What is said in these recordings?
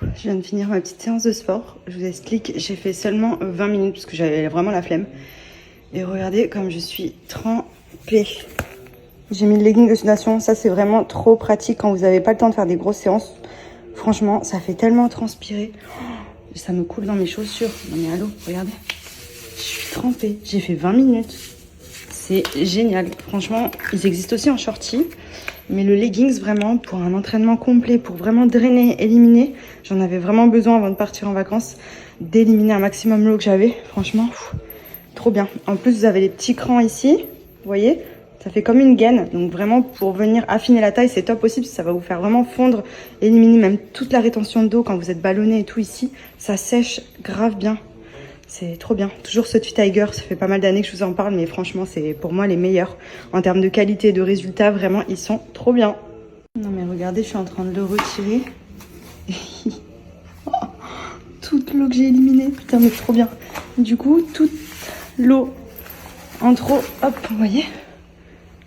Je viens de finir ma petite séance de sport. Je vous explique, j'ai fait seulement 20 minutes parce que j'avais vraiment la flemme. Et regardez comme je suis trempée. J'ai mis le legging de sudation. Ça, c'est vraiment trop pratique quand vous n'avez pas le temps de faire des grosses séances. Franchement, ça fait tellement transpirer. Ça me coule dans mes chaussures. Non mais allô, regardez. Je suis trempée. J'ai fait 20 minutes. C'est génial. Franchement, ils existent aussi en shorty. Mais le leggings, vraiment, pour un entraînement complet, pour vraiment drainer, éliminer, j'en avais vraiment besoin avant de partir en vacances, d'éliminer un maximum l'eau que j'avais. Franchement, trop bien. En plus, vous avez les petits crans ici, vous voyez, ça fait comme une gaine. Donc vraiment, pour venir affiner la taille, c'est top aussi, parce que ça va vous faire vraiment fondre, éliminer même toute la rétention d'eau quand vous êtes ballonné et tout ici. Ça sèche grave bien. C'est trop bien. Toujours ce Tiger, ça fait pas mal d'années que je vous en parle, mais franchement, c'est pour moi les meilleurs. En termes de qualité et de résultats, vraiment, ils sont trop bien. Non mais regardez, je suis en train de le retirer. Oh, toute l'eau que j'ai éliminée, putain, mais trop bien. Du coup, toute l'eau en trop, hop, vous voyez,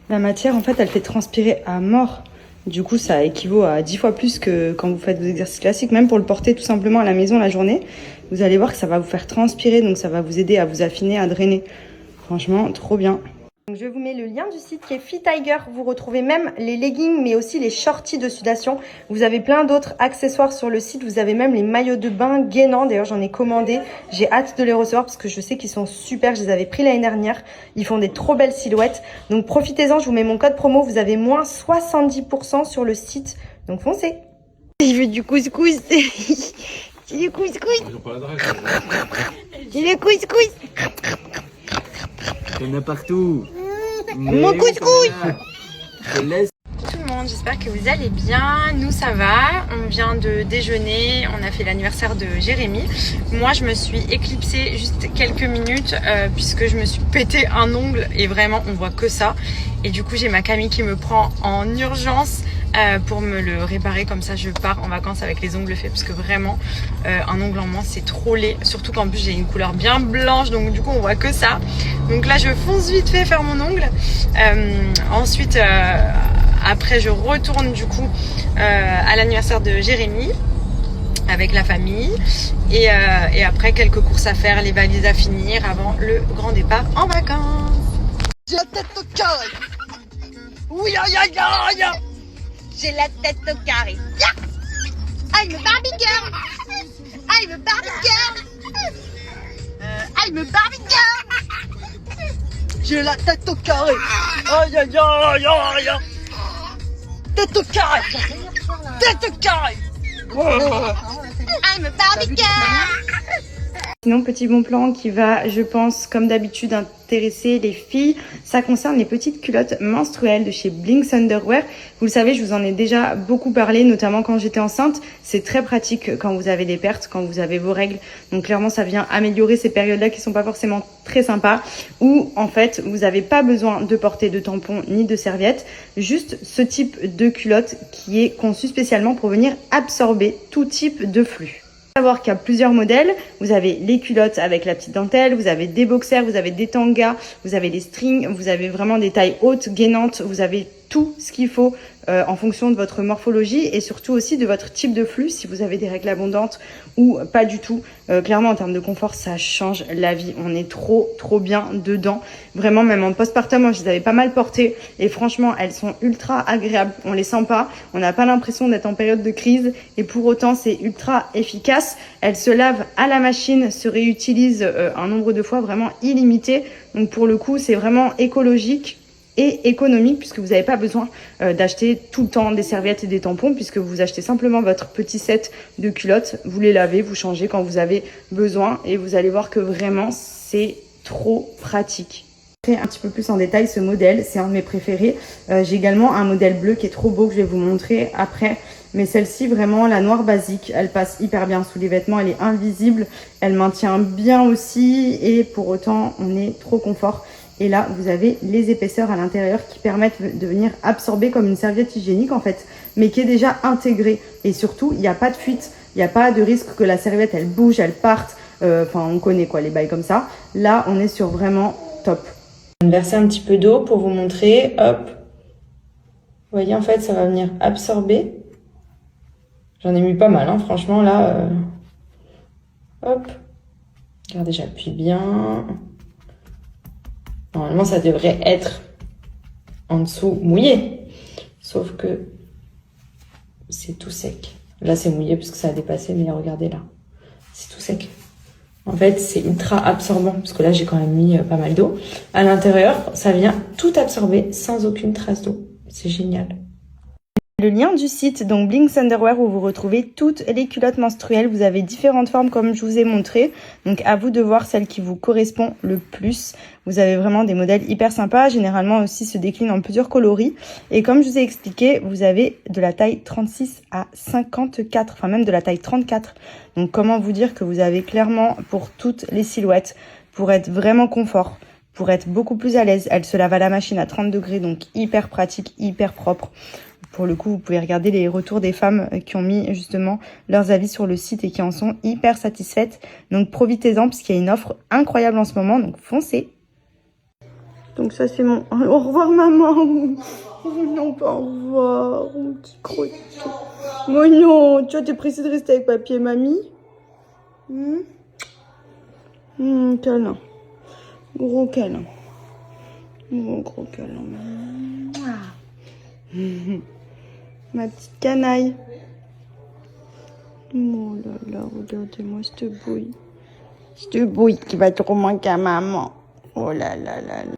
la matière, en fait, elle fait transpirer à mort. Du coup, ça équivaut à 10 fois plus que quand vous faites vos exercices classiques. Même pour le porter tout simplement à la maison la journée, vous allez voir que ça va vous faire transpirer. Donc, ça va vous aider à vous affiner, à drainer. Franchement, trop bien. Donc, je vous mets le lien du site qui est Fit Tiger. Vous retrouvez même les leggings, mais aussi les shorties de sudation. Vous avez plein d'autres accessoires sur le site. Vous avez même les maillots de bain gainants. D'ailleurs, j'en ai commandé. J'ai hâte de les recevoir parce que je sais qu'ils sont super. Je les avais pris l'année dernière. Ils font des trop belles silhouettes. Donc, profitez-en. Je vous mets mon code promo. Vous avez moins 70% sur le site. Donc, foncez. Il veut du couscous. C'est du couscous. C'est le couscous. Il y en a partout. Mon couscous. Je laisse. Tout le monde, j'espère que vous allez bien. Nous ça va, on vient de déjeuner, on a fait l'anniversaire de Jérémy. Moi je me suis éclipsée juste quelques minutes puisque je me suis pété un ongle et vraiment on voit que ça. Et du coup j'ai ma Camille qui me prend en urgence pour me le réparer, comme ça je pars en vacances avec les ongles faits parce que vraiment un ongle en moins c'est trop laid, surtout qu'en plus j'ai une couleur bien blanche donc du coup on voit que ça. Donc là je fonce vite fait faire mon ongle. Ensuite après je retourne du coup à l'anniversaire de Jérémy avec la famille et après quelques courses à faire, les valises à finir avant le grand départ en vacances. J'ai la tête au carré. Oui, aïe, aïe, aïe. J'ai la tête au carré. I'm a Barbie girl. I'm a Barbie girl. I'm a Barbie girl. J'ai la tête au carré. Aïe, aïe, aïe, aïe. Tête au carré. Tête au carré. I'm a Barbie girl. Sinon, petit bon plan qui va, je pense, comme d'habitude, intéresser les filles. Ça concerne les petites culottes menstruelles de chez Blinks Underwear. Vous le savez, je vous en ai déjà beaucoup parlé, notamment quand j'étais enceinte. C'est très pratique quand vous avez des pertes, quand vous avez vos règles. Donc clairement, ça vient améliorer ces périodes-là qui sont pas forcément très sympas. Ou en fait, vous n'avez pas besoin de porter de tampons ni de serviettes. Juste ce type de culotte qui est conçu spécialement pour venir absorber tout type de flux. Savoir qu'il y a plusieurs modèles. Vous avez les culottes avec la petite dentelle, vous avez des boxers, vous avez des tangas, vous avez les strings, vous avez vraiment des tailles hautes, gainantes, vous avez tout ce qu'il faut en fonction de votre morphologie et surtout aussi de votre type de flux, si vous avez des règles abondantes ou pas du tout. Clairement, en termes de confort, ça change la vie. On est trop bien dedans. Vraiment, même en postpartum, moi, je les avais pas mal portées et franchement, elles sont ultra agréables. On les sent pas, on n'a pas l'impression d'être en période de crise et pour autant, c'est ultra efficace. Elles se lavent à la machine, se réutilisent un nombre de fois vraiment illimité. Donc pour le coup, c'est vraiment écologique et économique puisque vous n'avez pas besoin d'acheter tout le temps des serviettes et des tampons puisque vous achetez simplement votre petit set de culottes, vous les lavez, vous changez quand vous avez besoin et vous allez voir que vraiment c'est trop pratique. Un petit peu plus en détail ce modèle, c'est un de mes préférés. J'ai également un modèle bleu qui est trop beau que je vais vous montrer après. Mais celle-ci, vraiment, la noire basique, elle passe hyper bien sous les vêtements, elle est invisible, elle maintient bien aussi et pour autant, on est trop confort. Et là, vous avez les épaisseurs à l'intérieur qui permettent de venir absorber comme une serviette hygiénique en fait, mais qui est déjà intégrée. Et surtout, il n'y a pas de fuite, il n'y a pas de risque que la serviette, elle bouge, elle parte. Enfin, on connaît quoi, les bails comme ça. Là, on est sur vraiment top. Je vais verser un petit peu d'eau pour vous montrer. Hop. Vous voyez, en fait, ça va venir absorber. J'en ai mis pas mal, hein, franchement, là. Hop. Regardez, j'appuie bien. Normalement, ça devrait être en dessous mouillé. Sauf que c'est tout sec. Là, c'est mouillé parce que ça a dépassé, mais regardez là. C'est tout sec. En fait, c'est ultra absorbant parce que là, j'ai quand même mis pas mal d'eau. À l'intérieur, ça vient tout absorber sans aucune trace d'eau. C'est génial. Le lien du site, donc Blinks Underwear, où vous retrouvez toutes les culottes menstruelles. Vous avez différentes formes comme je vous ai montré. Donc à vous de voir celle qui vous correspond le plus. Vous avez vraiment des modèles hyper sympas. Généralement aussi se déclinent en plusieurs coloris. Et comme je vous ai expliqué, vous avez de la taille 36 à 54, enfin même de la taille 34. Donc comment vous dire que vous avez clairement pour toutes les silhouettes, pour être vraiment confort, pour être beaucoup plus à l'aise. Elle se lave à la machine à 30 degrés, donc hyper pratique, hyper propre. Pour le coup, vous pouvez regarder les retours des femmes qui ont mis justement leurs avis sur le site et qui en sont hyper satisfaites. Donc profitez-en parce qu'il y a une offre incroyable en ce moment, donc foncez. Donc ça c'est mon... Au revoir maman. Non, pas au revoir. Mon petit crotte. Oh non, tu vois, t'es pressée de rester avec papy et mamie. Câlin. Gros câlin. Gros câlin. Ma petite canaille. Oh là là, regardez-moi cette bouille. Cette bouille qui va trop manquer à maman. Oh là là là là.